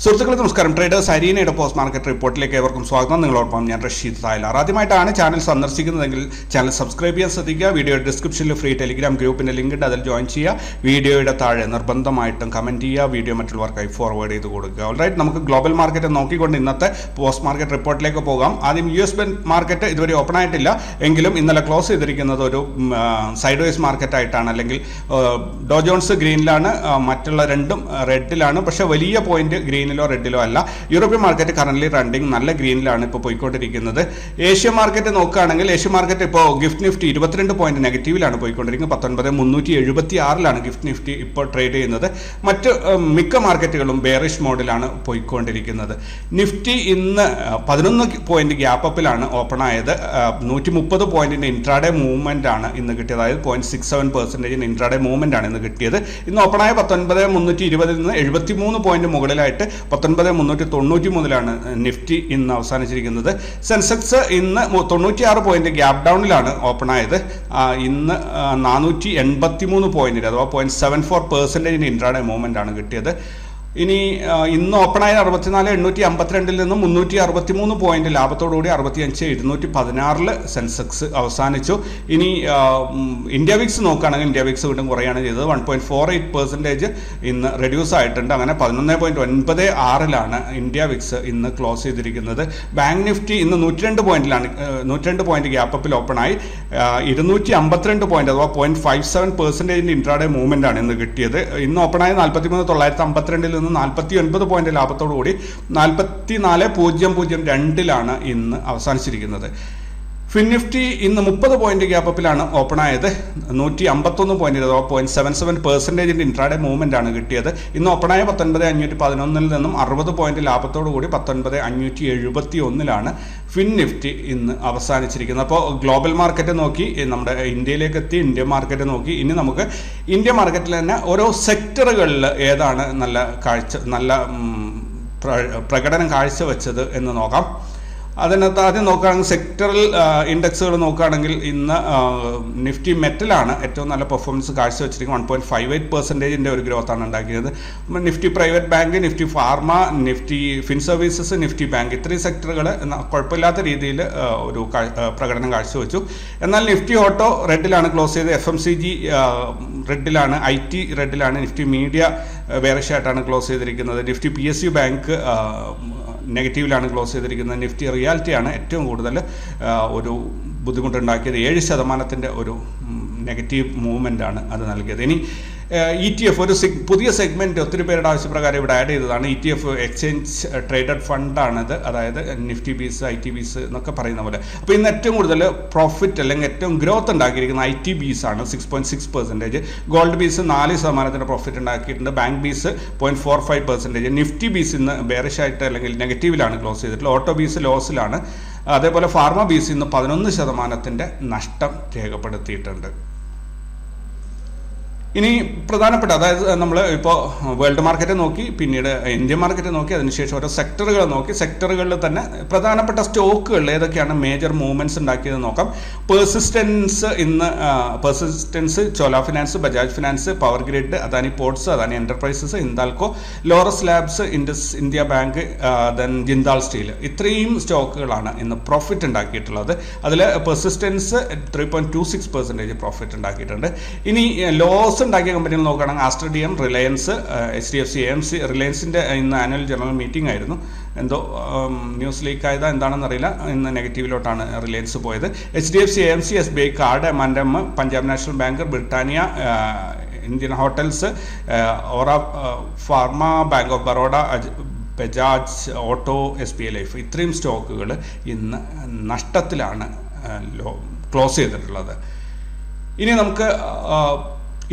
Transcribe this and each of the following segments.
സുഹൃത്തുക്കളെ നമസ്കാരം. Traders അരീനയുടെ post market റിപ്പോർട്ടിലേക്ക് ഏവർക്കും സ്വാഗതം. നിങ്ങളോടൊപ്പം ഞാൻ റഷീദ് തായ്ലാർ. ആദ്യമായിട്ടാണ് ചാനൽ സന്ദർശിക്കുന്നതെങ്കിൽ ചാനൽ സബ്സ്ക്രൈബ് ചെയ്യാൻ ശ്രദ്ധിക്കുക. വീഡിയോയുടെ ഡിസ്ക്രിപ്ഷനിൽ ഫ്രീ ടെലിഗ്രാം ഗ്രൂപ്പിൻ്റെ ലിങ്ക് ഉണ്ട്, അതിൽ ജോയിൻ ചെയ്യുക. വീഡിയോയുടെ താഴെ നിർബന്ധമായിട്ടും കമൻറ്റ് ചെയ്യുക. വീഡിയോ മറ്റുള്ളവർക്കായി ഫോർവേഡ് ചെയ്ത് കൊടുക്കുക. ഓൾറൈറ്റ്, നമുക്ക് ഗ്ലോബൽ മാർക്കറ്റ് നോക്കിക്കൊണ്ട് ഇന്നത്തെ പോസ്റ്റ് മാർക്കറ്റ് റിപ്പോർട്ടിലേക്ക് പോകാം. ആദ്യം US മാർക്കറ്റ് ഇതുവരെ ഓപ്പൺ ആയിട്ടില്ല എങ്കിലും ഇന്നലെ ക്ലോസ് ചെയ്തിരിക്കുന്നത് ഒരു സൈഡ് വേസ് മാർക്കറ്റ് ആയിട്ടാണ്. അല്ലെങ്കിൽ ഡോ ജോൺസ് ഗ്രീനിലാണ്, മറ്റുള്ള രണ്ടും റെഡിലാണ്. പക്ഷേ വലിയ പോയിന്റ് ഗ്രീനിലോ റെഡിലോ അല്ല. യൂറോപ്യൻ മാർക്കറ്റ് കറന്റ് റണ്ണിംഗ് നല്ല ഗ്രീനിലാണ് ഇപ്പോൾ പോയിക്കൊണ്ടിരിക്കുന്നത്. ഏഷ്യ മാർക്കറ്റ് നോക്കുകയാണെങ്കിൽ ഏഷ്യ മാർക്കറ്റ് ഇപ്പോൾ ഗിഫ്റ്റ് നിഫ്റ്റി 22 പോയിന്റ് നെഗറ്റീവിലാണ് പോയിക്കൊണ്ടിരിക്കുന്നത്. 19,376 ഗിഫ്റ്റ് നിഫ്റ്റി ഇപ്പോൾ ട്രേഡ് ചെയ്യുന്നത്. മറ്റ് മിക്ക മാർക്കറ്റുകളും ബെയറിഷ് മോഡിലാണ് പോയിക്കൊണ്ടിരിക്കുന്നത്. നിഫ്റ്റി ഇന്ന് 11 പോയിന്റ് ഗ്യാപ്പ് അപ്പിലാണ് ഓപ്പൺ ആയത്. 130 പോയിന്റിന്റെ ഇൻട്രാഡേ മൂവ്മെന്റ് ആണ് ഇന്ന് കിട്ടിയത്. അതായത് 0.67% ഇൻട്രാഡേ മൂവ്മെന്റ് ആണ് ഇന്ന് കിട്ടിയത്. ഇന്ന് ഓപ്പണായ 19,320 നിന്ന് 73 പോയിന്റ് മുകളിലായിട്ട് 19,393 നിഫ്റ്റി ഇന്ന് അവസാനിച്ചിരിക്കുന്നത്. സെൻസെക്സ് ഇന്ന് 96 പോയിന്റ് ഗ്യാപ് ഡൗണിലാണ് ഓപ്പൺ ആയത്. ഇന്ന് 483 പോയിന്റിന് അഥവാ 0.74% ഇൻട്രാഡേ മൂവ്മെന്റ് ആണ് കിട്ടിയത്. ഇനി ഇന്ന് ഓപ്പണായ 64,852 നിന്നും 363 പോയിന്റ് ലാഭത്തോടുകൂടി 65,216 സെൻസെക്സ് അവസാനിച്ചു. ഇനി ഇന്ത്യ വിക്സ് നോക്കുകയാണെങ്കിൽ ഇന്ത്യ വിക്സ് വീണ്ടും കുറയാണ് ചെയ്തത്. 1.48% ഇന്ന് റെഡ്യൂസ് ആയിട്ടുണ്ട്. അങ്ങനെ 11.96 ഇന്ത്യ വിക്സ് ഇന്ന് ക്ലോസ് ചെയ്തിരിക്കുന്നത്. ബാങ്ക് നിഫ്റ്റി ഇന്ന് 102 പോയിന്റിലാണ്, 102 പോയിന്റ് ഗ്യാപ്പ് അപ്പിൽ ഓപ്പൺ ആയി. 252 പോയിന്റ് അഥവാ 0.57% ഇൻട്രാഡേ മൂവ്മെന്റ് ആണ് ഇന്ന് കിട്ടിയത്. ഇന്ന് ഓപ്പണായ 43,952 നിന്ന് 49 പോയിന്റ് ലാഭത്തോടുകൂടി 44,002 ഇന്ന് അവസാനിച്ചിരിക്കുന്നത്. ഫിൻ നിഫ്റ്റി ഇന്ന് 30 പോയിന്റ് ഗ്യാപ്പ് അപ്പിലാണ് ഓപ്പൺ ആയത്. 151 പോയിന്റ് അഥവാ 0.77% ഇൻട്രാഡേ മൂവ്മെന്റ് ആണ് കിട്ടിയത്. ഇന്ന് ഓപ്പണായ 19,511 നിന്നും 60 പോയിന്റ് ലാഭത്തോടുകൂടി 19,571 ഫിൻ നിഫ്റ്റി ഇന്ന് അവസാനിച്ചിരിക്കുന്നത്. അപ്പോൾ ഗ്ലോബൽ മാർക്കറ്റ് നോക്കി നമ്മുടെ ഇന്ത്യയിലേക്ക് എത്തി. ഇന്ത്യൻ മാർക്കറ്റ് നോക്കി. ഇനി നമുക്ക് ഇന്ത്യ മാർക്കറ്റിൽ തന്നെ ഓരോ സെക്ടറുകളിൽ ഏതാണ് നല്ല പ്രകടനം കാഴ്ചവെച്ചത് എന്ന് നോക്കാം. അതിനകത്ത് ആദ്യം നോക്കുകയാണെങ്കിൽ സെക്ടറൽ ഇൻഡെക്സുകൾ നോക്കുകയാണെങ്കിൽ ഇന്ന് നിഫ്റ്റി മെറ്റലാണ് ഏറ്റവും നല്ല പെർഫോമൻസ് കാഴ്ചവെച്ചിരിക്കുന്നത്. 1.58% ഒരു ഗ്രോത്താണ് ഉണ്ടാക്കിയത്. Nifty private bank, Nifty pharma, Nifty fin services, Nifty bank ഇത്രയും സെക്ടറുകൾ കുഴപ്പമില്ലാത്ത രീതിയിൽ ഒരു പ്രകടനം കാഴ്ചവെച്ചു. എന്നാൽ നിഫ്റ്റി ഓട്ടോ റെഡിലാണ് ക്ലോസ് ചെയ്ത്. FMCG റെഡിലാണ്, IT റെഡിലാണ്. നിഫ്റ്റി മീഡിയ ബെയറിഷ് ആയിട്ടാണ് ക്ലോസ് ചെയ്തിരിക്കുന്നത്. നിഫ്റ്റി PSU ബാങ്ക് നെഗറ്റീവിലാണ് ക്ലോസ് ചെയ്തിരിക്കുന്നത്. നിഫ്റ്റി റിയാലിറ്റിയാണ് ഏറ്റവും കൂടുതൽ ഒരു ബുദ്ധിമുട്ടുണ്ടാക്കിയത്. 7% ഒരു നെഗറ്റീവ് മൂവ്മെൻ്റ് ആണ് അത് നൽകിയത്. ഇനി ETF ഒരു പുതിയ സെഗ്മെൻറ്റ് ഒത്തിരി പേരുടെ ആവശ്യപ്രകാരം ഇവിടെ ആഡ് ചെയ്തതാണ്. ETF എക്സ്ചേഞ്ച് ട്രേഡഡ് ഫണ്ടാണിത്. അതായത് നിഫ്റ്റി ബീസ്, IT ബീസ് എന്നൊക്കെ പറയുന്ന പോലെ. അപ്പോൾ ഇന്ന് ഏറ്റവും കൂടുതൽ പ്രോഫിറ്റ് അല്ലെങ്കിൽ ഏറ്റവും ഗ്രോത്ത് ഉണ്ടാക്കിയിരിക്കുന്ന IT ബീസ് ആണ്. 6.6%. ഗോൾഡ് ബീസ് 4% പ്രോഫിറ്റ് ഉണ്ടാക്കിയിട്ടുണ്ട്. ബാങ്ക് ബീസ് 0.45%. നിഫ്റ്റി ബീസ് ഇന്ന് ബെയറിഷ് ആയിട്ട് അല്ലെങ്കിൽ നെഗറ്റീവിലാണ് ക്ലോസ് ചെയ്തിട്ടുള്ളത്. ഓട്ടോ ബീസ് ലോസിലാണ്. അതേപോലെ ഫാർമ ബീസ് ഇന്ന് 11% നഷ്ടം രേഖപ്പെടുത്തിയിട്ടുണ്ട്. ഇനി പ്രധാനപ്പെട്ട, അതായത് നമ്മൾ ഇപ്പോൾ വേൾഡ് മാർക്കറ്റ് നോക്കി, പിന്നീട് ഇന്ത്യൻ മാർക്കറ്റ് നോക്കി, അതിനുശേഷം ഓരോ സെക്ടറുകൾ നോക്കി. സെക്ടറുകളിൽ തന്നെ പ്രധാനപ്പെട്ട സ്റ്റോക്കുകളിൽ ഏതൊക്കെയാണ് മേജർ മൂവ്മെൻറ്റ്സ് ഉണ്ടാക്കിയത് നോക്കാം. Persistent Chola finance, Bajaj finance, power grid, Adani ports, Adani enterprises, Hindalco, Laurus labs, Indus India bank, then Jindal steel ഇത്രയും സ്റ്റോക്കുകളാണ് ഇന്ന് പ്രോഫിറ്റ് ഉണ്ടാക്കിയിട്ടുള്ളത്. അതിൽ പെർസിസ്റ്റൻസ് 3.26% പ്രോഫിറ്റ് ഉണ്ടാക്കിയിട്ടുണ്ട്. ഇനി ലോസ് ഉണ്ടാക്കിയ കമ്പനികൾ നോക്കുകയാണെങ്കിൽ Aster DM, Reliance, HDFC AMC. റിലയൻസിൻ്റെ ഇന്ന് ആനുവൽ ജനറൽ മീറ്റിംഗ് ആയിരുന്നു. എന്തോ ന്യൂസ് ലീക്ക് ആയത് എന്താണെന്നറിയില്ല. ഇന്ന് നെഗറ്റീവിലോട്ടാണ് റിലയൻസ് പോയത്. HDFC AMC, SBI card, M&M, Punjab national bank, Britannia, Indian hotels, aura pharma, bank of Baroda, Bajaj auto, SBI life ഇത്രയും സ്റ്റോക്കുകൾ ഇന്ന് നഷ്ടത്തിലാണ് ക്ലോസ് ചെയ്തിട്ടുള്ളത്. ഇനി നമുക്ക്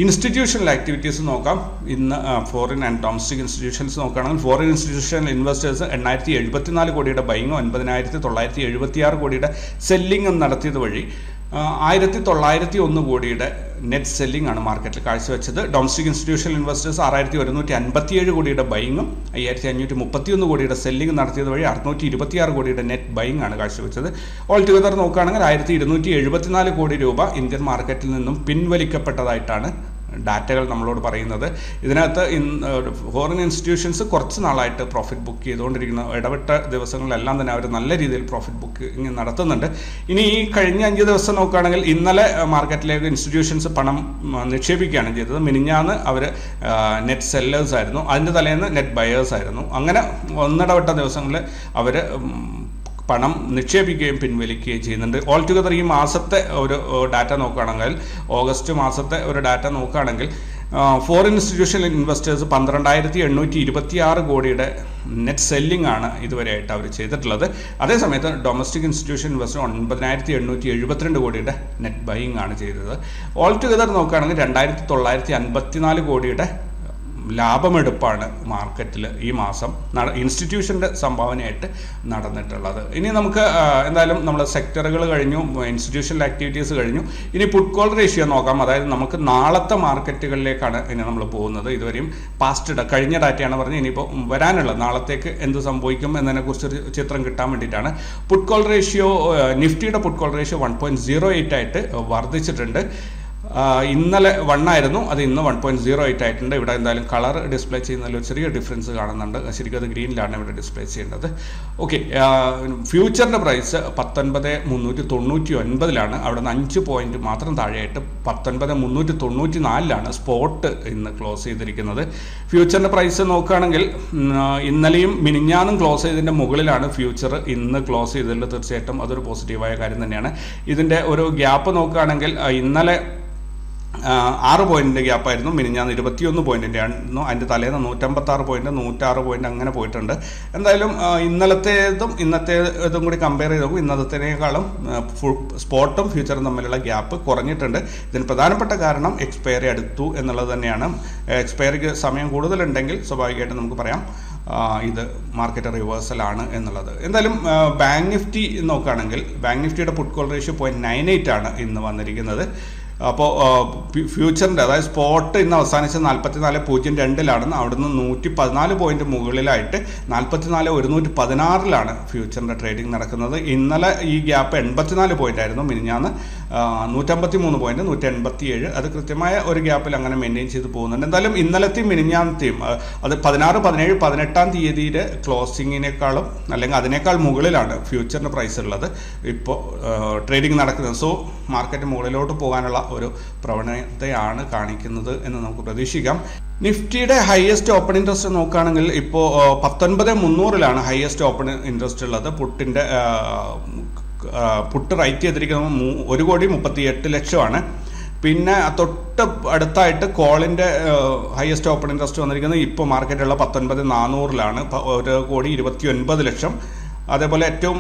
ഇൻസ്റ്റിറ്റ്യൂഷണൽ ആക്ടിവിറ്റീസ് നോക്കാം. ഇന്ന് ഫോറിൻ ആൻഡ് ഡൊമസ്റ്റിക് ഇൻസ്റ്റിറ്റ്യൂഷൻസ് നോക്കുകയാണെങ്കിൽ ഫോറിൻ ഇൻസ്റ്റിറ്റ്യൂഷണൽ ഇൻവെസ്റ്റേഴ്സ് 8,074 കോടിയുടെ ബൈങ്ങും 9,976 കോടിയുടെ സെല്ലിങ്ങും നടത്തിയത് വഴി 1,901 കോടിയുടെ നെറ്റ് സെല്ലിംഗ് ആണ് മാർക്കറ്റിൽ കാഴ്ചവെച്ചത്. ഡൊമസ്റ്റിക് ഇൻസ്റ്റിറ്റ്യൂഷണൽ ഇൻവെസ്റ്റേഴ്സ് 6,157 കോടിയുടെ ബൈങ്ങും 5,531 കോടിയുടെ സെല്ലിംഗ് നടത്തിയത് വഴി 626 കോടിയുടെ നെറ്റ് ബൈങ് ആണ് കാഴ്ചവെച്ചത്. ഓൾ ടുഗദർ നോക്കുകയാണെങ്കിൽ 1,274 കോടി രൂപ ഇന്ത്യൻ മാർക്കറ്റിൽ നിന്നും പിൻവലിക്കപ്പെട്ടതായിട്ടാണ് ഡാറ്റകൾ നമ്മളോട് പറയുന്നത്. ഇതിനകത്ത് ഫോറിൻ ഇൻസ്റ്റിറ്റ്യൂഷൻസ് കുറച്ച് നാളായിട്ട് പ്രോഫിറ്റ് ബുക്ക് ചെയ്തുകൊണ്ടിരിക്കുന്ന ഇടവിട്ട ദിവസങ്ങളിലെല്ലാം തന്നെ അവർ നല്ല രീതിയിൽ പ്രോഫിറ്റ് ബുക്കിംഗ് നടത്തുന്നുണ്ട്. ഇനി ഈ കഴിഞ്ഞ 5 ദിവസം നോക്കുകയാണെങ്കിൽ ഇന്നലെ മാർക്കറ്റിലേക്ക് ഇൻസ്റ്റിറ്റ്യൂഷൻസ് പണം നിക്ഷേപിക്കുകയാണ് ചെയ്തത്. മിനിഞ്ഞാന്ന് അവർ നെറ്റ് സെല്ലേഴ്സ് ആയിരുന്നു, അതിൻ്റെ തലേന്ന് നെറ്റ് ബയേഴ്സ് ആയിരുന്നു. അങ്ങനെ ഒന്നിടവിട്ട ദിവസങ്ങളിൽ അവർ പണം നിക്ഷേപിക്കുകയും പിൻവലിക്കുകയും ചെയ്യുന്നുണ്ട്. ഓൾ ടുഗദർ ഈ മാസത്തെ ഒരു ഡാറ്റ നോക്കുകയാണെങ്കിൽ, ഓഗസ്റ്റ് മാസത്തെ ഒരു ഡാറ്റ നോക്കുകയാണെങ്കിൽ ഫോറിൻ ഇൻസ്റ്റിറ്റ്യൂഷണൽ ഇൻവെസ്റ്റേഴ്സ് 12,826 കോടിയുടെ നെറ്റ് സെല്ലിംഗ് ആണ് ഇതുവരെയായിട്ട് അവർ ചെയ്തിട്ടുള്ളത്. അതേസമയത്ത് ഡൊമസ്റ്റിക് ഇൻസ്റ്റിറ്റ്യൂഷൻ ഇൻവെസ്റ്റർ 9,872 കോടിയുടെ നെറ്റ് ബൈയിങ് ആണ് ചെയ്തത്. ഓൾ ടുഗദർ നോക്കുകയാണെങ്കിൽ 2,954 കോടിയുടെ ലാഭമെടുപ്പാണ് മാർക്കറ്റിൽ ഈ മാസം ഇൻസ്റ്റിറ്റ്യൂഷൻ്റെ സംഭാവനയായിട്ട് നടന്നിട്ടുള്ളത്. ഇനി നമുക്ക് എന്തായാലും നമ്മൾ സെക്ടറുകൾ കഴിഞ്ഞു, ഇൻസ്റ്റിറ്റ്യൂഷണൽ ആക്ടിവിറ്റീസ് കഴിഞ്ഞു. ഇനി പുട്ട് കോൾ റേഷ്യോ നോക്കാം. അതായത് നമുക്ക് നാളത്തെ മാർക്കറ്റുകളിലേക്കാണ് ഇനി നമ്മൾ പോകുന്നത്. ഇതുവരെയും കഴിഞ്ഞ ഡാറ്റയാണ് പറഞ്ഞത്. ഇനിയിപ്പോൾ വരാനുള്ള നാളത്തേക്ക് എന്ത് സംഭവിക്കും എന്നതിനെക്കുറിച്ചൊരു ചിത്രം കിട്ടാൻ വേണ്ടിയിട്ടാണ്. പുട്ട് കോൾ റേഷ്യോ, നിഫ്റ്റിയുടെ പുട്ട് കോൾ റേഷ്യോ 1.08 ആയിട്ട് വർദ്ധിച്ചിട്ടുണ്ട്. ഇന്നലെ 1 ആയിരുന്നു, അത് ഇന്ന് 1.08 ആയിട്ടുണ്ട്. ഇവിടെ എന്തായാലും കളർ ഡിസ്പ്ലേ ചെയ്യുന്നതിൽ ഒരു ചെറിയ ഡിഫറൻസ് കാണുന്നുണ്ട്. ശരിക്കും അത് ഗ്രീനിലാണ് ഇവിടെ ഡിസ്പ്ലേ ചെയ്യേണ്ടത്. ഓക്കെ, ഫ്യൂച്ചറിൻ്റെ പ്രൈസ് 19,399 അവിടെ നിന്ന് 5 പോയിന്റ് മാത്രം താഴെയായിട്ട് 19,394 സ്പോട്ട് ഇന്ന് ക്ലോസ് ചെയ്തിരിക്കുന്നത്. ഫ്യൂച്ചറിൻ്റെ പ്രൈസ് നോക്കുകയാണെങ്കിൽ ഇന്നലെയും മിനിഞ്ഞാന്നും ക്ലോസ് ചെയ്തതിൻ്റെ മുകളിലാണ് ഫ്യൂച്ചർ ഇന്ന് ക്ലോസ് ചെയ്തതിൽ. തീർച്ചയായിട്ടും അതൊരു പോസിറ്റീവായ കാര്യം തന്നെയാണ്. ഇതിൻ്റെ ഒരു ഗ്യാപ്പ് നോക്കുകയാണെങ്കിൽ ഇന്നലെ 6 പോയിന്റിൻ്റെ ഗ്യാപ്പായിരുന്നു, മിനിഞ്ഞാന്ന് 21 പോയിന്റിൻ്റെ ആയിരുന്നു, അതിൻ്റെ തലേന്ന് 156 പോയിന്റ് 106 പോയിന്റ് അങ്ങനെ പോയിട്ടുണ്ട്. എന്തായാലും ഇന്നലത്തേതും ഇന്നത്തേതും കൂടി കമ്പയർ ചെയ്ത് നോക്കും, ഇന്നത്തേക്കാളും സ്പോട്ടും ഫ്യൂച്ചറും തമ്മിലുള്ള ഗ്യാപ്പ് കുറഞ്ഞിട്ടുണ്ട്. ഇതിന് പ്രധാനപ്പെട്ട കാരണം എക്സ്പയറി അടുത്തു എന്നുള്ളത് തന്നെയാണ്. എക്സ്പയറിക്ക് സമയം കൂടുതലുണ്ടെങ്കിൽ സ്വാഭാവികമായിട്ടും നമുക്ക് പറയാം ഇത് മാർക്കറ്റ് റിവേഴ്സലാണ് എന്നുള്ളത്. എന്തായാലും ബാങ്ക് നിഫ്റ്റി നോക്കുകയാണെങ്കിൽ ബാങ്ക് നിഫ്റ്റിയുടെ പുട്ട് കോൾ റേഷ്യോ 0.98 ആണ് ഇന്ന് വന്നിരിക്കുന്നത്. അപ്പോൾ ഫ്യൂച്ചറിൻ്റെ അതായത് സ്പോട്ട് ഇന്ന് അവസാനിച്ച് 44.02 അവിടുന്ന് 114 പോയിന്റ് മുകളിലായിട്ട് 44,116 ഫ്യൂച്ചറിൻ്റെ ട്രേഡിംഗ് നടക്കുന്നത്. ഇന്നലെ ഈ ഗ്യാപ്പ് 84 പോയിന്റ് ആയിരുന്നു, മിനിഞ്ഞാന്ന് 153 പോയിന്റ് 187. അത് കൃത്യമായ ഒരു ഗ്യാപ്പിൽ അങ്ങനെ മെയിൻറ്റെയിൻ ചെയ്ത് പോകുന്നുണ്ട്. എന്തായാലും ഇന്നലത്തെയും മിനിഞ്ഞാന്നത്തെയും അത് 16, 17, 18 തീയതിയുടെ ക്ലോസിങ്ങിനേക്കാളും അല്ലെങ്കിൽ അതിനേക്കാൾ മുകളിലാണ് ഫ്യൂച്ചറിൻ്റെ പ്രൈസ് ഉള്ളത് ഇപ്പോൾ ട്രേഡിംഗ് നടക്കുന്നത്. സോ മാർക്കറ്റ് മുകളിലോട്ട് പോകാനുള്ള ഒരു പ്രവണതയാണ് കാണിക്കുന്നത് എന്ന് നമുക്ക് പ്രതീക്ഷിക്കാം. നിഫ്റ്റിയുടെ ഹയസ്റ്റ് ഓപ്പൺ ഇൻട്രസ്റ്റ് നോക്കുകയാണെങ്കിൽ ഇപ്പോൾ 19,300 ഹയസ്റ്റ് ഓപ്പൺ ഇൻട്രസ്റ്റ് ഉള്ളത്. പുട്ട് റൈറ്റ് ചെയ്തിരിക്കുന്നത് 1,38,00,000. പിന്നെ തൊട്ട് അടുത്തായിട്ട് കോളിൻ്റെ ഹയസ്റ്റ് ഓപ്പൺ ഇൻട്രസ്റ്റ് വന്നിരിക്കുന്നത് ഇപ്പോൾ മാർക്കറ്റുള്ള 19,400 1,29,00,000. അതേപോലെ ഏറ്റവും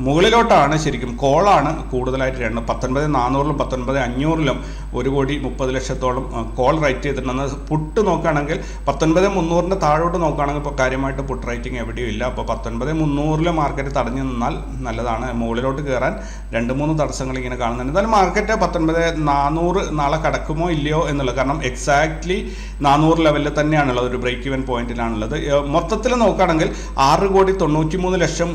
മുകളിലോട്ടാണ് ശരിക്കും കോളാണ് കൂടുതലായിട്ട് 19,400 19,500 1,30,00,000 കോൾ റൈറ്റ് ചെയ്തിട്ടുണ്ടെന്ന്. പുട്ട് നോക്കുകയാണെങ്കിൽ 19,300 താഴോട്ട് നോക്കുകയാണെങ്കിൽ ഇപ്പോൾ കാര്യമായിട്ട് പുട്ട് റൈറ്റിംഗ് എവിടെയും ഇല്ല. അപ്പോൾ 19,300 മാർക്കറ്റ് തടഞ്ഞു നിന്നാൽ നല്ലതാണ്. മുകളിലോട്ട് കയറാൻ 2-3 തടസ്സങ്ങൾ ഇങ്ങനെ കാണുന്നുണ്ട്. എന്തായാലും മാർക്കറ്റ് 19,400 നാളെ കടക്കുമോ ഇല്ലയോ എന്നുള്ളത്, കാരണം എക്സാക്ട്ലി 400 ലെവലിൽ തന്നെയാണുള്ളത്, ഒരു ബ്രേക്ക് ഈവൻ പോയിന്റിലാണുള്ളത്. മൊത്തത്തിൽ നോക്കുകയാണെങ്കിൽ 6,93,00,000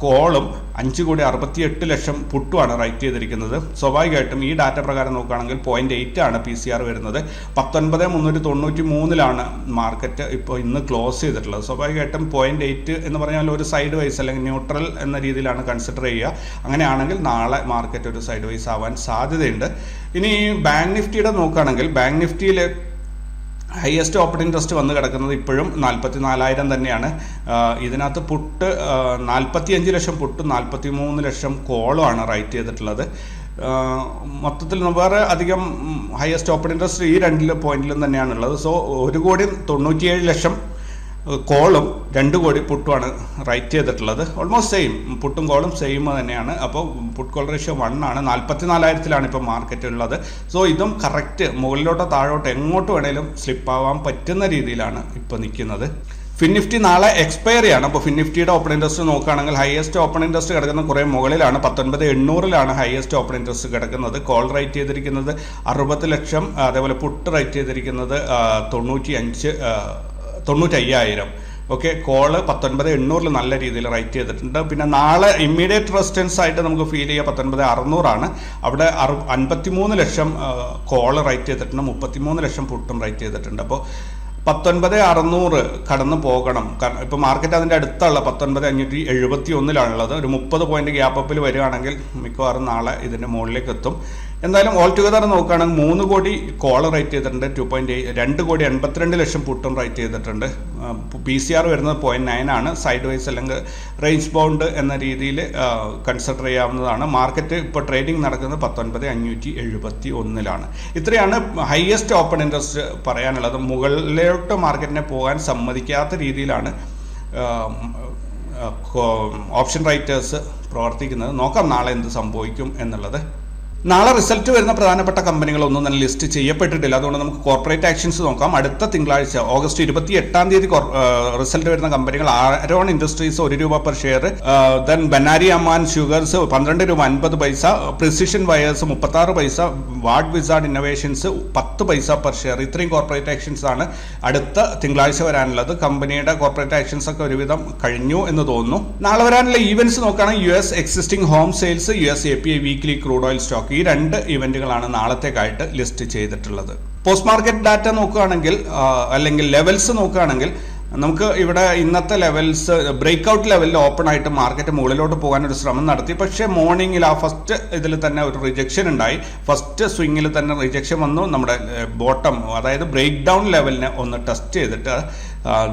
കോളും 5,68,00,000 പുട്ടുമാണ് റൈറ്റ് ചെയ്തിരിക്കുന്നത്. സ്വാഭാവികമായിട്ടും ഈ ഡാറ്റ പ്രകാരം നോക്കുകയാണെങ്കിൽ 0.8 ആണ് PCR വരുന്നത്. 19,393 മാർക്കറ്റ് ഇപ്പോൾ ഇന്ന് ക്ലോസ് ചെയ്തിട്ടുള്ളത്. സ്വാഭാവികമായിട്ടും 0.8 എന്ന് പറഞ്ഞാൽ ഒരു സൈഡ് വൈസ് അല്ലെങ്കിൽ ന്യൂട്രൽ എന്ന രീതിയിലാണ് കൺസിഡർ ചെയ്യുക. അങ്ങനെയാണെങ്കിൽ നാളെ മാർക്കറ്റ് ഒരു സൈഡ് വൈസ് ആവാൻ സാധ്യതയുണ്ട്. ഇനി ബാങ്ക് നിഫ്റ്റിയുടെ നോക്കുകയാണെങ്കിൽ ബാങ്ക് നിഫ്റ്റിയിൽ ഹയസ്റ്റ് ഓപ്പൺ ഇൻട്രസ്റ്റ് വന്ന് കിടക്കുന്നത് ഇപ്പോഴും 44,000 തന്നെയാണ്. ഇതിനകത്ത് പുട്ട് 45 ലക്ഷം പുട്ടും 43 ലക്ഷം കോളും ആണ് റൈറ്റ് ചെയ്തിട്ടുള്ളത്. മൊത്തത്തിൽ വേറെ അധികം ഹയസ്റ്റ് ഓപ്പൺ ഇൻട്രസ്റ്റ് ഈ 2 പോയിന്റിലും തന്നെയാണുള്ളത്. സോ 1,97,00,000 കോളും 2 കോടി പുട്ടുമാണ് റൈറ്റ് ചെയ്തിട്ടുള്ളത്. ഓൾമോസ്റ്റ് സെയിം, പുട്ടും കോളും സെയിം തന്നെയാണ്. അപ്പോൾ പുട്ട് കോൾ റേഷ്യോ 1 ആണ്. 44,000 ഇപ്പോൾ മാർക്കറ്റ് ഉള്ളത്. സോ ഇതും കറക്റ്റ് മുകളിലോട്ടോ താഴോട്ടോ എങ്ങോട്ട് വേണേലും സ്ലിപ്പ് ആവാൻ പറ്റുന്ന രീതിയിലാണ് ഇപ്പോൾ നിൽക്കുന്നത്. ഫിൻനിഫ്റ്റി നാളെ എക്സ്പയറി ആണ്. അപ്പോൾ ഫിൻനിഫ്റ്റിയുടെ ഓപ്പൺ ഇൻട്രസ്റ്റ് നോക്കുകയാണെങ്കിൽ ഹയസ്റ്റ് ഓപ്പൺ ഇൻട്രസ്റ്റ് കിടക്കുന്ന കുറേ മുകളിലാണ്. 19,800 ഹയസ്റ്റ് ഓപ്പൺ ഇൻട്രസ്റ്റ് കിടക്കുന്നത്. കോൾ റൈറ്റ് ചെയ്തിരിക്കുന്നത് 60 ലക്ഷം. അതേപോലെ പുട്ട് റൈറ്റ് ചെയ്തിരിക്കുന്നത് 95,000. ഓക്കെ, കോള് 19,800 നല്ല രീതിയിൽ റൈറ്റ് ചെയ്തിട്ടുണ്ട്. പിന്നെ നാളെ ഇമ്മീഡിയറ്റ് റെസിസ്റ്റൻസ് ആയിട്ട് നമുക്ക് ഫീൽ ചെയ്യുക 19,600 അവിടെ 53 ലക്ഷം കോള് റൈറ്റ് ചെയ്തിട്ടുണ്ട്, 33 ലക്ഷം പുട്ടും റൈറ്റ് ചെയ്തിട്ടുണ്ട്. അപ്പോൾ 19,600 കടന്നു പോകണം. ഇപ്പോൾ മാർക്കറ്റ് അതിൻ്റെ അടുത്തുള്ള 19,571 ഒരു 30 പോയിന്റ് ഗ്യാപ്പ് അപ്പിൽ വരികയാണെങ്കിൽ മിക്കവാറും നാളെ ഇതിൻ്റെ മുകളിലേക്ക് എത്തും. എന്തായാലും ഓൾ ടുഗദർ നോക്കുകയാണെങ്കിൽ 3 കോടി കോൾ റൈറ്റ് ചെയ്തിട്ടുണ്ട്, 2 കോടി 82 ലക്ഷം പുട്ടും റൈറ്റ് ചെയ്തിട്ടുണ്ട്. PCR വരുന്നത് 0.9 ആണ്. സൈഡ് വൈസ് അല്ലെങ്കിൽ റേഞ്ച് ബൗണ്ട് എന്ന രീതിയിൽ കൺസിഡർ ചെയ്യാവുന്നതാണ്. മാർക്കറ്റ് ഇപ്പോൾ ട്രേഡിംഗ് നടക്കുന്നത് 19,571 ഇത്രയാണ് ഹയസ്റ്റ് ഓപ്പൺ ഇൻട്രസ്റ്റ് പറയാനുള്ളത്. മുകളിലോട്ട് മാർക്കറ്റിനെ പോകാൻ സമ്മതിക്കാത്ത രീതിയിലാണ് ഓപ്ഷൻ റൈറ്റേഴ്സ് പ്രവർത്തിക്കുന്നത്. നോക്കാം നാളെ എന്ത് സംഭവിക്കും എന്നുള്ളത്. നാളെ റിസൾട്ട് വരുന്ന പ്രധാനപ്പെട്ട കമ്പനികളൊന്നും തന്നെ ലിസ്റ്റ് ചെയ്യപ്പെട്ടിട്ടില്ല. അതുകൊണ്ട് നമുക്ക് കോർപ്പറേറ്റ് ആക്ഷൻസ് നോക്കാം. അടുത്ത തിങ്കളാഴ്ച ഓഗസ്റ്റ് 28 റിസൾട്ട് വരുന്ന കമ്പനികൾ Aaron industries ₹1 per share, then Banari Amman sugars ₹12.50, precision wires 36 paisa, Ward Wizard innovations 10 paisa per share. ഇത്രയും കോർപ്പറേറ്റ് ആക്ഷൻസ് ആണ് അടുത്ത തിങ്കളാഴ്ച വരാനുള്ളത്. കമ്പനിയുടെ കോർപ്പറേറ്റ് ആക്ഷൻസ് ഒക്കെ ഒരുവിധം കഴിഞ്ഞു എന്ന് തോന്നുന്നു. നാളെ വരാനുള്ള ഈവന്റ്സ് നോക്കുകയാണെങ്കിൽ US existing home sales, US API weekly crude oil stock, ഈ 2 ഇവന്റുകളാണ് നാളത്തേക്കായിട്ട് ലിസ്റ്റ് ചെയ്തിട്ടുള്ളത്. പോസ്റ്റ് മാർക്കറ്റ് ഡാറ്റ നോക്കുകയാണെങ്കിൽ അല്ലെങ്കിൽ ലെവൽസ് നോക്കുകയാണെങ്കിൽ നമുക്ക് ഇവിടെ ഇന്നത്തെ ലെവൽസ് ബ്രേക്ക്ഔട്ട് ലെവലിൽ ഓപ്പൺ ആയിട്ട് മാർക്കറ്റ് മുകളിലോട്ട് പോകാനൊരു ശ്രമം നടത്തി. പക്ഷേ മോർണിംഗിൽ ആ ഫസ്റ്റ് ഇതിൽ തന്നെ ഒരു റിജക്ഷൻ ഉണ്ടായി. ഫസ്റ്റ് സ്വിങ്ങിൽ തന്നെ റിജക്ഷൻ വന്നു. നമ്മുടെ ബോട്ടം അതായത് ബ്രേക്ക് ഡൗൺ ലെവലിനെ ഒന്ന് ടെസ്റ്റ് ചെയ്തിട്ട്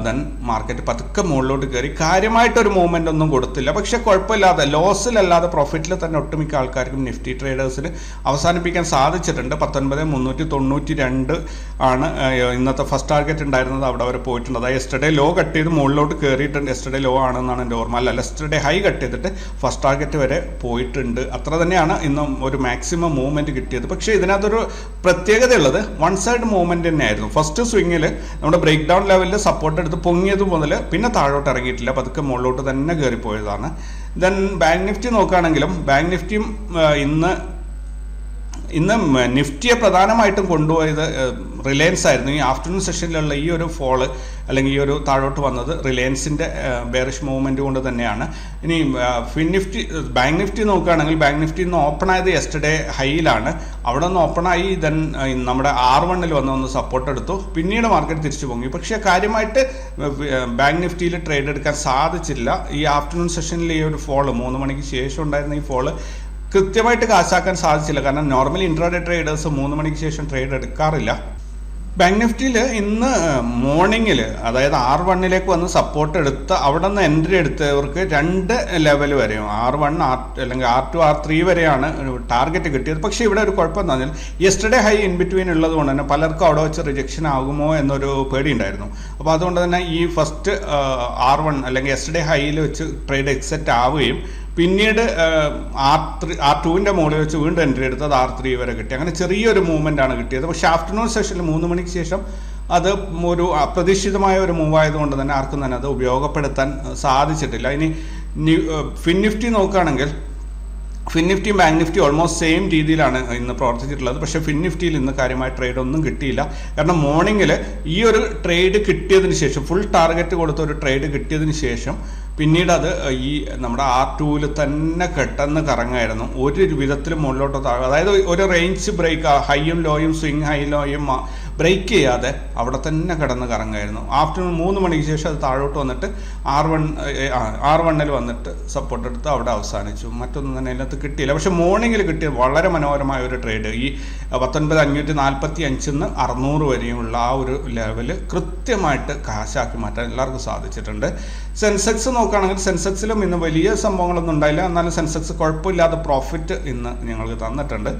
ദെൻ മാർക്കറ്റ് പതുക്കെ മുകളിലോട്ട് കയറി. കാര്യമായിട്ടൊരു മൂവ്മെൻ്റ് ഒന്നും കൊടുത്തില്ല. പക്ഷെ കുഴപ്പമില്ലാതെ ലോസിലല്ലാതെ പ്രോഫിറ്റിൽ തന്നെ ഒട്ടുമിക്ക ആൾക്കാർക്കും നിഫ്റ്റി ട്രേഡേഴ്സിന് അവസാനിപ്പിക്കാൻ സാധിച്ചിട്ടുണ്ട്. 19,392 ആണ് ഇന്നത്തെ ഫസ്റ്റ് ടാർഗറ്റ് ഉണ്ടായിരുന്നത്. അവിടെ വരെ പോയിട്ടുണ്ട്. അതായത് യെസ്റ്റർഡേ ലോ കട്ട് ചെയ്ത് മുകളിലോട്ട് കയറിയിട്ടുണ്ട്. യെസ്റ്റർഡേ ലോ ആണെന്നാണ് എൻ്റെ ഓർമ്മ. അല്ല, യെസ്റ്റർഡേ ഹൈ കട്ട് ചെയ്തിട്ട് ഫസ്റ്റ് ടാർഗറ്റ് വരെ പോയിട്ടുണ്ട്. അത്ര തന്നെയാണ് ഇന്നും ഒരു മാക്സിമം മൂവ്മെൻറ്റ് കിട്ടിയത്. പക്ഷേ ഇതിനകത്തൊരു പ്രത്യേകത ഉള്ളത് വൺ സൈഡ് മൂവ്മെൻറ്റ് തന്നെയായിരുന്നു. ഫസ്റ്റ് സ്വിങ്ങിൽ നമ്മുടെ ബ്രേക്ക് ഡൗൺ ലെവലിൽ സപ്പോർട്ട് എടുത്ത് പൊങ്ങിയത് മുതൽ പിന്നെ താഴോട്ട് ഇറങ്ങിയിട്ടില്ല, പതുക്കെ മുകളിലോട്ട് തന്നെ കയറിപ്പോയതാണ്. ദെൻ ബാങ്ക് നിഫ്റ്റി നോക്കുകയാണെങ്കിലും ബാങ്ക് നിഫ്റ്റിയും ഇന്ന് നിഫ്റ്റിയെ പ്രധാനമായിട്ടും കൊണ്ടുപോയത് റിലയൻസ് ആയിരുന്നു. ഈ ആഫ്റ്റർനൂൺ സെഷനിലുള്ള ഈ ഒരു ഫോള് അല്ലെങ്കിൽ ഈ ഒരു താഴോട്ട് വന്നത് റിലയൻസിൻ്റെ ബെയറിഷ് മൂവ്മെൻറ്റ് കൊണ്ട് തന്നെയാണ്. ഇനി ബാങ്ക് നിഫ്റ്റി നോക്കുകയാണെങ്കിൽ ബാങ്ക് നിഫ്റ്റി ഇന്ന് ഓപ്പൺ ആയത് യെസ്റ്റർഡേ ഹൈയിലാണ്. അവിടെ നിന്ന് ഓപ്പണായി ദെൻ നമ്മുടെ R1 വന്ന് സപ്പോർട്ട് എടുത്തു. പിന്നീട് മാർക്കറ്റ് തിരിച്ചു പൊങ്ങി. പക്ഷേ കാര്യമായിട്ട് ബാങ്ക് നിഫ്റ്റിയിൽ ട്രേഡ് എടുക്കാൻ സാധിച്ചില്ല. ഈ ആഫ്റ്റർനൂൺ സെഷനിൽ ഈ ഒരു ഫോള് 3 മണിക്ക് ശേഷം ഉണ്ടായിരുന്ന ഈ ഫോള് കൃത്യമായിട്ട് കാശാക്കാൻ സാധിച്ചില്ല. കാരണം നോർമലി ഇൻട്രാഡേ ട്രേഡേഴ്സ് 3 മണിക്ക് ശേഷം ട്രേഡ് എടുക്കാറില്ല. ബാങ്ക് നിഫ്റ്റിയിൽ ഇന്ന് മോർണിംഗിൽ അതായത് R1 വന്ന് സപ്പോർട്ട് എടുത്ത് അവിടെ നിന്ന് എൻട്രി എടുത്തവർക്ക് 2 ലെവൽ വരെയും R1 അല്ലെങ്കിൽ R2 R3 വരെയാണ് ടാർഗറ്റ് കിട്ടിയത്. പക്ഷേ ഇവിടെ ഒരു കുഴപ്പം എന്താ പറഞ്ഞാൽ യെസ്റ്റർഡേ ഹൈ ഇൻ ബിറ്റ്വീൻ ഉള്ളത് കൊണ്ട് തന്നെ പലർക്കും അവിടെ വെച്ച് റിജക്ഷൻ ആകുമോ എന്നൊരു പേടി ഉണ്ടായിരുന്നു. അപ്പോൾ അതുകൊണ്ട് തന്നെ ഈ ഫസ്റ്റ് R1 അല്ലെങ്കിൽ യെസ്റ്റർഡേ ഹൈയിൽ വെച്ച് ട്രേഡ് എക്സെറ്റ് ആവുകയും പിന്നീട് R2 മുകളിൽ വെച്ച് വീണ്ടും എൻട്രി എടുത്തത് R3 വരെ കിട്ടി. അങ്ങനെ ചെറിയൊരു മൂവ്മെൻ്റ് ആണ് കിട്ടിയത്. പക്ഷേ ആഫ്റ്റർനൂൺ സെഷനിൽ 3 മണിക്ക് ശേഷം അത് ഒരു അപ്രതീക്ഷിതമായ ഒരു മൂവ് ആയതുകൊണ്ട് തന്നെ ആർക്കും തന്നെ അത് ഉപയോഗപ്പെടുത്താൻ സാധിച്ചിട്ടില്ല. ഇനി ഫിൻ നിഫ്റ്റി നോക്കുകയാണെങ്കിൽ ഫിൻ നിഫ്റ്റിയും ബാങ്ക് നിഫ്റ്റി ഓൾമോസ്റ്റ് സെയിം രീതിയിലാണ് ഇന്ന് പ്രവർത്തിച്ചിട്ടുള്ളത്. പക്ഷേ ഫിൻ നിഫ്റ്റിയിൽ ഇന്ന് കാര്യമായ ട്രേഡ് ഒന്നും കിട്ടിയില്ല. കാരണം മോർണിംഗിൽ ഈ ഒരു ട്രേഡ് കിട്ടിയതിന് ശേഷം ഫുൾ ടാർഗറ്റ് കൊടുത്ത ഒരു ട്രേഡ് കിട്ടിയതിന് ശേഷം പിന്നീട് അത് ഈ നമ്മുടെ R2 തന്നെ പെട്ടെന്ന് കറങ്ങായിരുന്നു. ഒരു വിധത്തിലും മുകളിലോട്ടോ താഴെ, അതായത് ഒരു റേഞ്ച് ബ്രേക്ക് ഹൈയും ലോയും സ്വിങ് ഹൈ ലോയും ബ്രേക്ക് ചെയ്യാതെ അവിടെ തന്നെ കിടന്ന് കറങ്ങായിരുന്നു. ആഫ്റ്റർനൂൺ 3 മണിക്ക് ശേഷം അത് താഴോട്ട് വന്നിട്ട് R1 വന്നിട്ട് സപ്പോർട്ട് എടുത്ത് അവിടെ അവസാനിച്ചു. മറ്റൊന്നും തന്നെ അതിനകത്ത് കിട്ടിയില്ല. പക്ഷെ മോർണിംഗിൽ കിട്ടിയ വളരെ മനോഹരമായ ഒരു ട്രേഡ് ഈ 19,545 600 വരെയുമുള്ള ആ ഒരു ലെവല് കൃത്യമായിട്ട് കാശാക്കി മാറ്റാൻ എല്ലാവർക്കും സാധിച്ചിട്ടുണ്ട്. സെൻസെക്സ് നോക്കുകയാണെങ്കിൽ സെൻസെക്സിലും ഇന്ന് വലിയ സംഭവങ്ങളൊന്നും ഉണ്ടായില്ല. എന്നാലും സെൻസെക്സ് കുഴപ്പമില്ലാതെ പ്രോഫിറ്റ് ഇന്ന് ഞങ്ങൾക്ക് തന്നിട്ടുണ്ട്.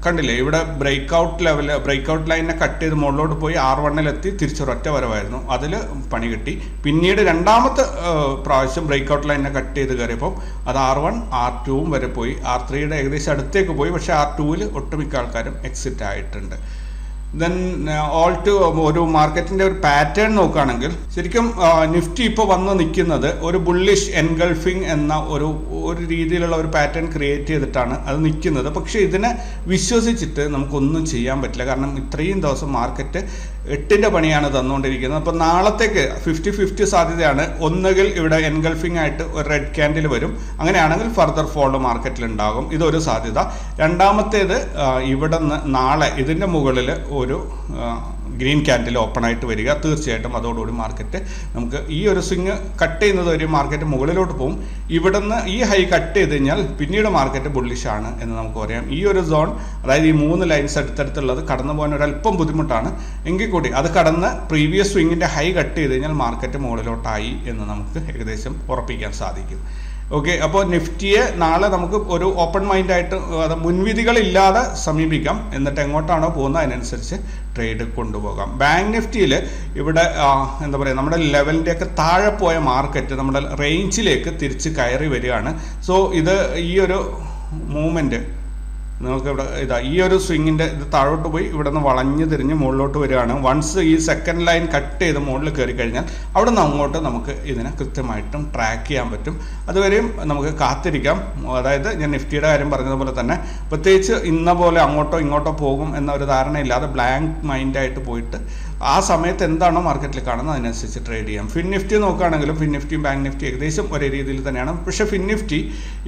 കണ്ടില്ലേ, ഇവിടെ ബ്രേക്ക്ഔട്ട് ലൈനെ കട്ട് ചെയ്ത് മുകളിലോട്ട് പോയി R1 തിരിച്ചൊരൊറ്റ വരവായിരുന്നു. അതിൽ പണി കിട്ടി. പിന്നീട് രണ്ടാമത്തെ പ്രാവശ്യം ബ്രേക്ക്ഔട്ട് ലൈനെ കട്ട് ചെയ്ത് കയറിയപ്പോൾ അത് R1 R2 വരെ പോയി. R3 ഏകദേശം അടുത്തേക്ക് പോയി. പക്ഷേ R2 ഒട്ടുമിക്ക ആൾക്കാരും എക്സിറ്റ് ആയിട്ടുണ്ട്. ദെൻ ഒരു മാർക്കറ്റിൻ്റെ ഒരു പാറ്റേൺ നോക്കുകയാണെങ്കിൽ ശരിക്കും നിഫ്റ്റി ഇപ്പോൾ വന്ന് നിൽക്കുന്നത് ഒരു ബുള്ളിഷ് എൻഗൾഫിംഗ് എന്ന ഒരു രീതിയിലുള്ള ഒരു പാറ്റേൺ ക്രിയേറ്റ് ചെയ്തിട്ടാണ് അത് നിൽക്കുന്നത്. പക്ഷേ ഇതിനെ വിശ്വസിച്ചിട്ട് നമുക്കൊന്നും ചെയ്യാൻ പറ്റില്ല. കാരണം ഇത്രയും ദിവസം മാർക്കറ്റ് 8ന്റെ പണിയാണ് തന്നുകൊണ്ടിരിക്കുന്നത്. അപ്പോൾ നാളത്തേക്ക് 50-50 സാധ്യതയാണ്. ഒന്നുകിൽ ഇവിടെ എൻഗൾഫിംഗ് ആയിട്ട് ഒരു റെഡ് ക്യാൻഡിൽ വരും, അങ്ങനെയാണെങ്കിൽ ഫർദർ ഫോൾ മാർക്കറ്റിൽ ഉണ്ടാകും, ഇതൊരു സാധ്യത. രണ്ടാമത്തേത് ഇവിടെ നിന്ന് നാളെ ഇതിൻ്റെ മുകളിൽ ഒരു ഗ്രീൻ ക്യാൻഡിൽ ഓപ്പൺ ആയിട്ട് വരിക. തീർച്ചയായിട്ടും അതോടുകൂടി മാർക്കറ്റ് നമുക്ക് ഈ ഒരു സ്വിങ് കട്ട് ചെയ്യുന്നത് വരെ മാർക്കറ്റ് മുകളിലോട്ട് പോകും. ഇവിടുന്ന് ഈ ഹൈ കട്ട് ചെയ്ത് കഴിഞ്ഞാൽ പിന്നീട് മാർക്കറ്റ് ബുള്ളിഷ് ആണ് എന്ന് നമുക്ക് പറയാം. ഈ ഒരു സോൺ, അതായത് ഈ 3 ലൈൻസ് അടുത്തടുത്തുള്ളത് കടന്നു പോകാൻ ഒരല്പം ബുദ്ധിമുട്ടാണ്. എങ്കിൽ കൂടി അത് കടന്ന് പ്രീവിയസ് സ്വിങ്ങിൻ്റെ ഹൈ കട്ട് ചെയ്ത് കഴിഞ്ഞാൽ മാർക്കറ്റ് മുകളിലോട്ടായി എന്ന് നമുക്ക് ഏകദേശം ഉറപ്പിക്കാൻ സാധിക്കും. ഓക്കെ, അപ്പോൾ നിഫ്റ്റിയെ നാളെ നമുക്ക് ഒരു ഓപ്പൺ മൈൻഡായിട്ട് അത് മുൻവിധികളില്ലാതെ സമീപിക്കാം. എന്നിട്ട് എങ്ങോട്ടാണോ പോകുന്നത് അതിനനുസരിച്ച് ട്രേഡ് കൊണ്ടുപോകാം. ബാങ്ക് നിഫ്റ്റിയിൽ ഇവിടെ എന്താ പറയുക, നമ്മുടെ ലെവലിൻ്റെയൊക്കെ താഴെ പോയ മാർക്കറ്റ് നമ്മുടെ റേഞ്ചിലേക്ക് തിരിച്ച് കയറി വരികയാണ്. സോ ഇത് ഈ ഒരു മൂവ്മെൻറ്റ് നിങ്ങൾക്ക് ഇവിടെ ഈ ഒരു സ്വിങ്ങിൻ്റെ ഇത് താഴോട്ട് പോയി ഇവിടെ നിന്ന് വളഞ്ഞ് തിരിഞ്ഞ് മുകളിലോട്ട് വരികയാണ്. വൺസ് ഈ സെക്കൻഡ് ലൈൻ കട്ട് ചെയ്ത് മുകളിൽ കയറി കഴിഞ്ഞാൽ അവിടെ നിന്ന് അങ്ങോട്ട് നമുക്ക് ഇതിനെ കൃത്യമായിട്ടും ട്രാക്ക് ചെയ്യാൻ പറ്റും. അതുവരെയും നമുക്ക് കാത്തിരിക്കാം. അതായത് ഞാൻ നിഫ്റ്റിയുടെ കാര്യം പറഞ്ഞതുപോലെ തന്നെ പ്രത്യേകിച്ച് ഇന്ന പോലെ അങ്ങോട്ടോ ഇങ്ങോട്ടോ പോകും എന്ന ഒരു ധാരണയില്ലാതെ ബ്ലാങ്ക് മൈൻഡായിട്ട് പോയിട്ട് ആ സമയത്ത് എന്താണോ മാർക്കറ്റിൽ കാണുന്നത് അതിനനുസരിച്ച് ട്രേഡ് ചെയ്യാം. ഫിൻ നിഫ്റ്റി നോക്കുകയാണെങ്കിലും ഫിൻ നിഫ്റ്റിയും ബാങ്ക് നിഫ്റ്റി ഏകദേശം ഒരേ രീതിയിൽ തന്നെയാണ്. പക്ഷേ ഫിൻ നിഫ്റ്റി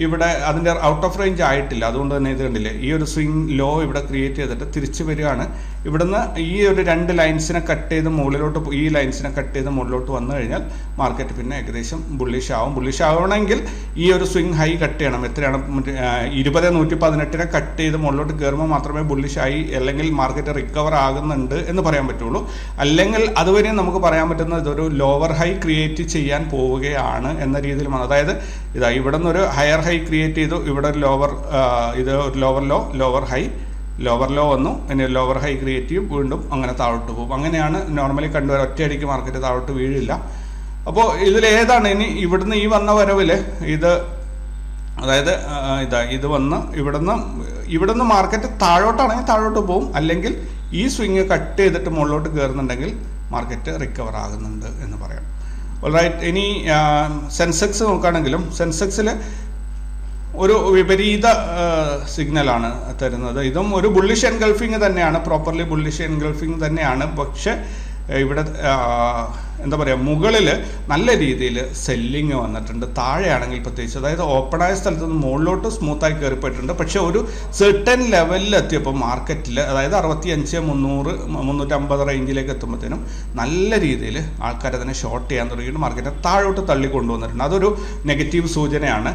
ഇവിടെ അതിൻ്റെ ഔട്ട് ഓഫ് റേഞ്ച് ആയിട്ടില്ല. അതുകൊണ്ട് തന്നെ ഇത് കണ്ടില്ലേ, ഈ ഒരു സ്വിങ് ലോ ഇവിടെ ക്രിയേറ്റ് ചെയ്തിട്ട് തിരിച്ചു വരികയാണ്. ഇവിടുന്ന് ഈ ഒരു 2 ലൈൻസിനെ കട്ട് ചെയ്ത് മുകളിലോട്ട്, ഈ ലൈൻസിനെ കട്ട് ചെയ്ത് മുകളിലോട്ട് വന്നു കഴിഞ്ഞാൽ മാർക്കറ്റ് പിന്നെ ഏകദേശം ബുള്ളിഷ് ആവും. ബുള്ളിഷ് ആവണമെങ്കിൽ ഈ ഒരു സ്വിങ് ഹൈ കട്ട് ചെയ്യണം. എത്രയാണ് 20,118 കട്ട് ചെയ്ത് മുകളിലോട്ട് കയറുമ്പോൾ മാത്രമേ ബുള്ളിഷ് ആയി, അല്ലെങ്കിൽ മാർക്കറ്റ് റിക്കവർ ആകുന്നുണ്ട് എന്ന് പറയാൻ പറ്റുള്ളൂ. അല്ലെങ്കിൽ അതുവരെ നമുക്ക് പറയാൻ പറ്റുന്നത് ഇതൊരു ലോവർ ഹൈ ക്രിയേറ്റ് ചെയ്യാൻ പോവുകയാണ് എന്ന രീതിയിലുമാണ്. അതായത് ഇതാ ഇവിടെ നിന്നൊരു ഹയർ ഹൈ ക്രിയേറ്റ് ചെയ്തു, ഇവിടെ ഒരു ലോവർ, ഇത് ഒരു ലോവർ ലോ, ലോവർ ലോ വന്നു, ഇനി ലോവർ ഹൈ ക്രിയേറ്റ് ചെയ്യും, വീണ്ടും അങ്ങനെ താഴോട്ട് പോകും. അങ്ങനെയാണ് നോർമലി കണ്ടുവരാം. ഒറ്റയടിക്ക് മാർക്കറ്റ് താഴോട്ട് വീഴില്ല. അപ്പോൾ ഇതിലേതാണ് ഇനി ഇവിടുന്ന് ഈ വന്ന വരവിൽ ഇത്, അതായത് ഇത് വന്ന് ഇവിടുന്ന് മാർക്കറ്റ് താഴോട്ടാണെങ്കിൽ താഴോട്ട് പോകും, അല്ലെങ്കിൽ ഈ സ്വിങ് കട്ട് ചെയ്തിട്ട് മുകളിലോട്ട് കയറുന്നുണ്ടെങ്കിൽ മാർക്കറ്റ് റിക്കവർ ആകുന്നുണ്ട് എന്ന് പറയാം. ഓൾറൈറ്റ്, ഇനി സെൻസെക്സ് നോക്കുകയാണെങ്കിലും സെൻസെക്സിൽ ഒരു വിപരീത സിഗ്നലാണ് തരുന്നത്. ഇതും ഒരു ബുള്ളിഷ് എൻഗൾഫിങ് തന്നെയാണ്, പ്രോപ്പർലി ബുള്ളിഷ് എൻഗൾഫിങ് തന്നെയാണ്. പക്ഷെ ഇവിടെ എന്താ പറയുക, മുകളിൽ നല്ല രീതിയിൽ സെല്ലിങ് വന്നിട്ടുണ്ട്. താഴെയാണെങ്കിൽ പ്രത്യേകിച്ച്, അതായത് ഓപ്പണായ സ്ഥലത്ത് നിന്ന് മുകളിലോട്ട് സ്മൂത്തായി കയറിപ്പോയിട്ടുണ്ട്. പക്ഷെ ഒരു സെർട്ടൻ ലെവലിൽ എത്തിയപ്പോൾ മാർക്കറ്റിൽ, അതായത് 65, 300, 350 റേഞ്ചിലേക്ക് എത്തുമ്പോഴത്തേനും നല്ല രീതിയിൽ ആൾക്കാർ അതിനെ ഷോർട്ട് ചെയ്യാൻ തുടങ്ങിയിട്ട് മാർക്കറ്റിനെ താഴോട്ട് തള്ളി കൊണ്ടുവന്നിട്ടുണ്ട്. അതൊരു നെഗറ്റീവ് സൂചനയാണ്.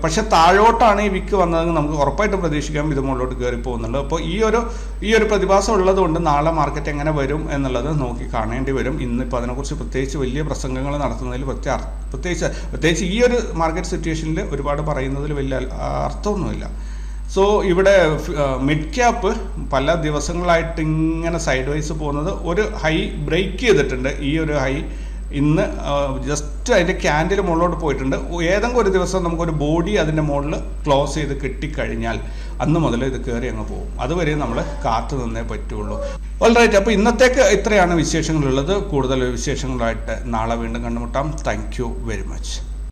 പക്ഷെ താഴോട്ടാണ് ഈ വിക്ക് വന്നതെങ്കിൽ നമുക്ക് ഉറപ്പായിട്ടും പ്രതീക്ഷിക്കാം ഇത് മുകളിലോട്ട് കയറി പോകുന്നുണ്ട്. അപ്പോൾ ഈ ഒരു പ്രതിഭാസം ഉള്ളതുകൊണ്ട് നാളെ മാർക്കറ്റ് എങ്ങനെ വരും എന്നുള്ളത് നോക്കി കാണേണ്ടി വരും. ഇന്നിപ്പോൾ അതിനെക്കുറിച്ച് പ്രത്യേകിച്ച് വലിയ പ്രസംഗങ്ങൾ നടത്തുന്നതിൽ പ്രത്യേകിച്ച് ഈ ഒരു മാർക്കറ്റ് സിറ്റുവേഷനിൽ ഒരുപാട് പറയുന്നതിൽ വലിയ അർത്ഥമൊന്നുമില്ല. സോ ഇവിടെ മിഡ് ക്യാപ്പ് പല ദിവസങ്ങളായിട്ട് ഇങ്ങനെ സൈഡ് വൈസ് പോകുന്നത് ഒരു ഹൈ ബ്രേക്ക് ചെയ്തിട്ടുണ്ട്. ഈ ഒരു ഹൈ ഇന്ന് ജസ്റ്റ് അതിൻ്റെ ക്യാൻഡിൽ മുകളിലോട്ട് പോയിട്ടുണ്ട്. ഏതെങ്കിലും ഒരു ദിവസം നമുക്കൊരു ബോഡി അതിൻ്റെ മുകളിൽ ക്ലോസ് ചെയ്ത് കിട്ടിക്കഴിഞ്ഞാൽ അന്ന് മുതൽ ഇത് കയറി അങ്ങ് പോകും. അതുവരെ നമ്മൾ കാത്തു നിന്നേ പറ്റുള്ളൂ. ഓൾറൈറ്റ്, അപ്പോൾ ഇന്നത്തേക്ക് ഇത്രയാണ് വിശേഷങ്ങളുള്ളത്. കൂടുതൽ വിശേഷങ്ങളായിട്ട് നാളെ വീണ്ടും കണ്ടുമുട്ടാം. Thank you very much.